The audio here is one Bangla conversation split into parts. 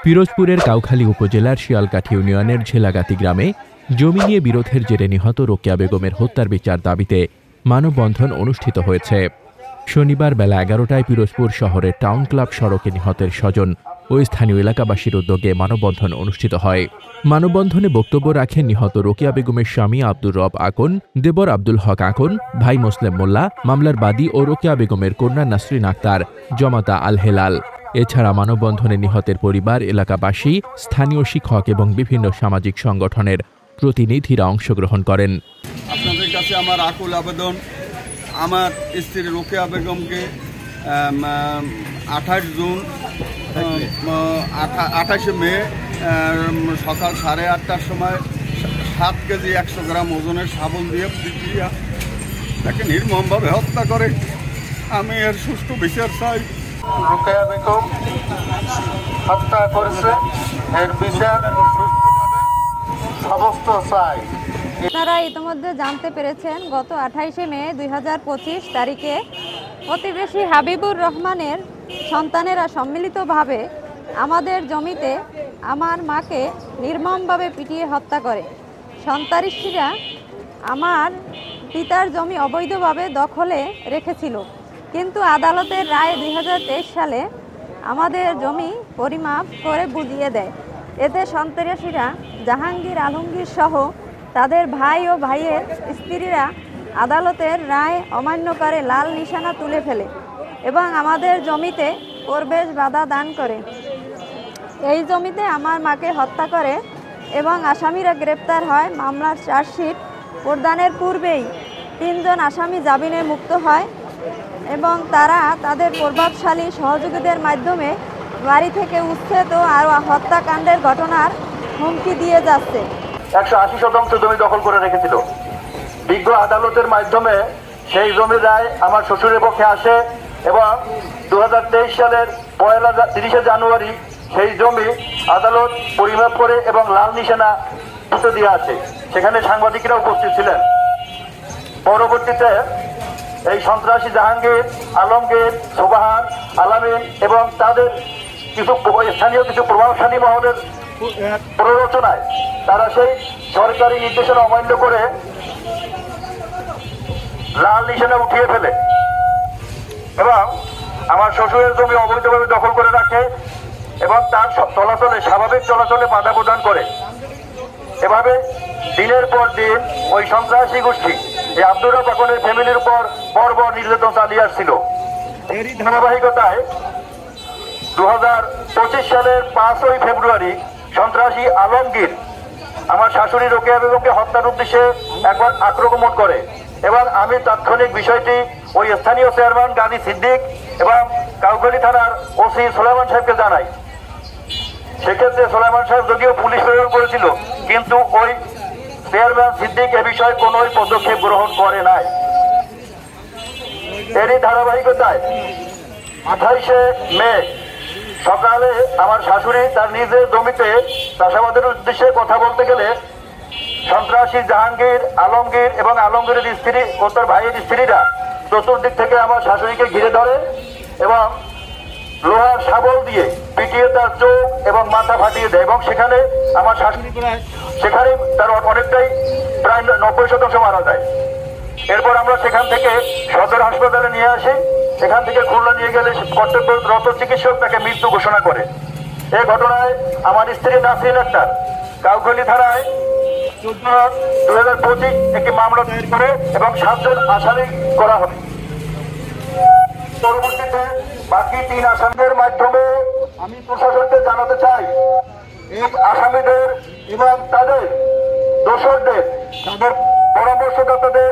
পিরোজপুরের কাউখালী উপজেলার শিয়ালকাঠি ইউনিয়নের ঝেলাগাতি গ্রামে জমি নিয়ে বিরোধের জেরে নিহত রোকেয়া বেগমের হত্যার বিচার দাবিতে মানববন্ধন অনুষ্ঠিত হয়েছে। শনিবার বেলা 11টায় পিরোজপুর শহরের টাউন ক্লাব সড়কে নিহতের স্বজন ও স্থানীয় এলাকাবাসীর উদ্যোগে মানববন্ধন অনুষ্ঠিত হয়। মানববন্ধনে বক্তব্য রাখেন নিহত রোকেয়া বেগমের স্বামী আব্দুর রব আকন, দেবর আব্দুল হক আকন, ভাই মোসলেম মোল্লা, মামলার বাদী ও রোকেয়া বেগমের কন্যা নাসরিন আক্তার, জমাতা আল হেলাল। এছাড়া মানববন্ধনে নিহতের পরিবার, এলাকাবাসী, স্থানীয় শিক্ষক এবং বিভিন্ন সামাজিক সংগঠনের প্রতিনিধিরা অংশগ্রহণ করেন। আপনাদের কাছে আমার আকুল আবেদন, আমার স্ত্রী রোকেয়া বেগমকে 28 মে সকাল 8:30টার সময় 7 কেজি 100 গ্রাম ওজনের শাবল দিয়ে পিটিয়ে তাকে নির্মমভাবে হত্যা করে। আমি এর সুষ্ঠু বিচার চাই। রোকেয়া বেগম হত্যা করেছে, এর বিচার সুষ্ঠুভাবে সমস্ত চাই। আপনারা ইতিমধ্যে জানতে পেরেছেন, গত 28 মে 2025 তারিখে প্রতিবেশী হাবিবুর রহমানের সন্তানেরা সম্মিলিতভাবে আমাদের জমিতে আমার মাকে নির্মমভাবে পিটিয়ে হত্যা করে। সন্ত্রাসীরা আমার পিতার জমি অবৈধভাবে দখলে রেখেছিল, কিন্তু আদালতের রায় 2023 সালে আমাদের জমি পরিমাপ করে বুঝিয়ে দেয়। এতে সন্ত্রাসীরা জাহাঙ্গীর আলমগীর সহ তাদের ভাই ও ভাইয়ের স্ত্রীরা আদালতের রায় অমান্য করে লাল নিশানা তুলে ফেলে এবং আমাদের জমিতে প্রবেশ বাধা দান করে। এই জমিতে আমার মাকে হত্যা করে এবং আসামিরা গ্রেপ্তার হয়। মামলার চার্জশিট প্রদানের পূর্বেই 3 জন আসামি জামিনে মুক্ত হয় এবং তারা তাদের প্রভাবশালী সহযোগীদের মাধ্যমে বাড়ি থেকে উচ্ছেদ ও আরও হত্যাকাণ্ডের ঘটনার হুমকি দিয়ে যাচ্ছে। 180 শতাংশ জমি দখল করে রেখেছিল। বিজ্ঞ আদালতের মাধ্যমে সেই জমির রায় আমার শ্বশুরের পক্ষে আসে এবং 2023 সালের 30 জানুয়ারি সেই জমি আদালত পরিমাপ করে এবং লাল নিশানা তুলে দিয়ে আছে। সেখানে সাংবাদিকরা উপস্থিত ছিলেন। পরবর্তীতে এই সন্ত্রাসী জাহাঙ্গীর আলমগীর, সোবাহান, আলামিন এবং তাদের স্থানীয় কিছু প্রভাবশালী মহলের প্ররোচনায় তারা সেই সরকারি নির্দেশনা অমান্য করে লাল নিশানা উঠিয়ে ফেলে এবং আমার শ্বশুরের জমি অবৈধভাবে দখল করে রাখে এবং তার স্বাভাবিক চলাচলে বাধা প্রদান করে। এভাবে দিনের পর দিন ওই সন্ত্রাসী গোষ্ঠী এই আব্দুর রব আকনের ফ্যামিলির উপর বর্বর নির্যাতন চালিয়ে আসছিল। এরই ধারাবাহিকতায় 2025 সালের 5 ফেব্রুয়ারি সন্ত্রাসী আলমগীর আমার শাশুড়ি রোকেয়া বেগমকে হত্যার উদ্দেশ্যে একবার আক্রমণ করে এবং আমি তাৎক্ষণিক বিষয়টি ওই স্থানীয় চেয়ারম্যান গাজী সিদ্দিক এবং কাউখালী থানার ওসি সোলাইমান সাহেবকে জানাই। সেক্ষেত্রে সোলাইমান সাহেব যদিও পুলিশ প্রেরণ করেছিল, কিন্তু ওই চেয়ারম্যান সিদ্দিক এ বিষয়ে কোনো পদক্ষেপ গ্রহণ করে নাই। এরই ধারাবাহিকতায় 28 মে সকালে আমার শাশুড়ি তার নিজের জমিতে চাষাবাদের উদ্দেশ্যে কথা বলতে গেলে সন্ত্রাসী জাহাঙ্গীর আলমগীর এবং আলমগীরের স্ত্রী ও তার ভাইয়ের স্ত্রীরা চতুর্দিক থেকে আমার শাশুড়িকে ঘিরে ধরে এবং লোহার শাবল দিয়ে পিটিয়ে তার চোখ এবং মাথা ফাটিয়ে দেয় এবং সেখানে আমার শাশুড়ি সেখানে তার অনেকটাই প্রায় 90% মারা যায়। এরপর আমরা সেখান থেকে সদর হাসপাতালে নিয়ে আসি। এখান থেকে খুলনা নিয়ে গেলে কর্তব্যরত চিকিৎসক তাকে মৃত্যু ঘোষণা করে। এই ঘটনায় আমার স্ত্রী নাসরিন আক্তার কাউখালী থানায় 14/2025 একটি মামলা দায়ের করে এবং 7 জন আসামি করা হয়। পরবর্তীতে বাকি 3 আসামিদের মাধ্যমে আমি প্রশাসনকে জানাতে চাই, এই আসামিদের এবং তাদের দোষরদের, তাদের পরামর্শদাতাদের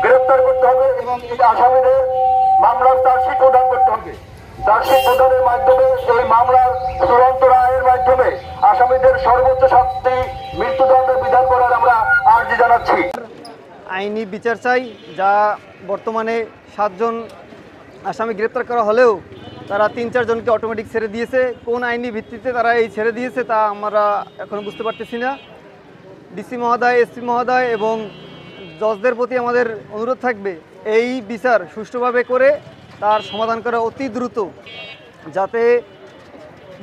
গ্রেফতার করতে হবে এবং এই আসামিদের মামলার চার্জশিট প্রদান করতে হবে। চার্জশিট প্রদানের মাধ্যমে এই মামলার চূড়ান্ত রায়ের মাধ্যমে আসামিদের সর্বোচ্চ শাস্তি মৃত্যুদণ্ডের বিধান করার আমরা আর্জি জানাচ্ছি। আইনি বিচার চাই, যা বর্তমানে 7 জন আসামি গ্রেপ্তার করা হলেও তারা 3-4 জনকে অটোমেটিক ছেড়ে দিয়েছে। কোন আইনি ভিত্তিতে তারা এই ছেড়ে দিয়েছে তা আমরা এখনও বুঝতে পারতেছি না। ডিসি মহোদয়, এসপি মহোদয় এবং জজদের প্রতি আমাদের অনুরোধ থাকবে, এই বিচার সুষ্ঠুভাবে করে তার সমাধান করা অতি দ্রুত, যাতে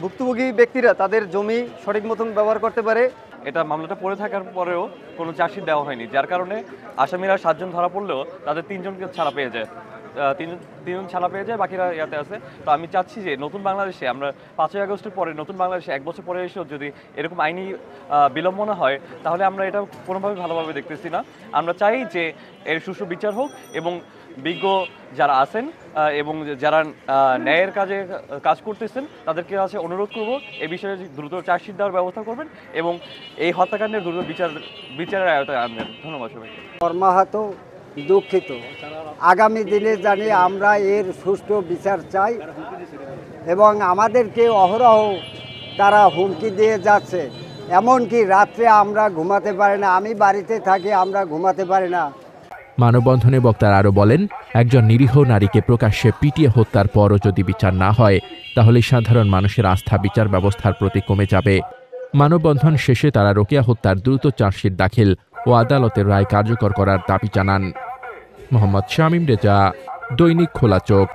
ভুক্তভোগী ব্যক্তিরা তাদের জমি সঠিক মতন ব্যবহার করতে পারে। এটা মামলাটা পড়ে থাকার পরেও কোনো চার্জশিট দেওয়া হয়নি, যার কারণে আসামিরা 7 জন ধরা পড়লেও তাদের 3 জনকে ছাড়া পেয়ে যায়, তিনজন ছাড়া পেয়ে যায়, বাকিরা ইয়াতে আছে। তো আমি চাচ্ছি যে নতুন বাংলাদেশে আমরা 5ই আগস্টের পরে নতুন বাংলাদেশে 1 বছর পরে এসেও যদি এরকম আইনি বিলম্বনা হয় তাহলে আমরা এটা কোনোভাবে ভালোভাবে দেখতেছি না। আমরা চাই যে এর সুষ্ঠু বিচার হোক এবং বিজ্ঞ যারা আছেন এবং যারা ন্যায়ের কাজ করতেছেন তাদেরকে কাছে অনুরোধ করব এই বিষয়ে দ্রুত চার্জশিট দেওয়ার ব্যবস্থা করবেন এবং এই হত্যাকাণ্ডের দ্রুত বিচারের আয়তায় আনবেন। ধন্যবাদ সবাইকে। মর্মাহত, দুঃখিত। আগামী দিনে জানি আমরা এর সুষ্ঠু বিচার চাই এবং আমাদেরকে অহরহ তারা হুমকি দিয়ে যাচ্ছে, এমনকি রাত্রে আমরা ঘুমাতে পারি না। আমি বাড়িতে থাকি, আমরা ঘুমাতে পারি না। মানববন্ধনে বক্তারা আরও বলেন, একজন নিরীহ নারীকে প্রকাশ্যে পিটিয়ে হত্যার পরও যদি বিচার না হয় তাহলে সাধারণ মানুষের আস্থা বিচার ব্যবস্থার প্রতি কমে যাবে। মানববন্ধন শেষে তারা রোকেয়া হত্যার দ্রুত চার্জশিট দাখিল ও আদালতের রায় কার্যকর করার দাবি জানান। মোহাম্মদ শামীম রেজা, দৈনিক খোলা চোখ।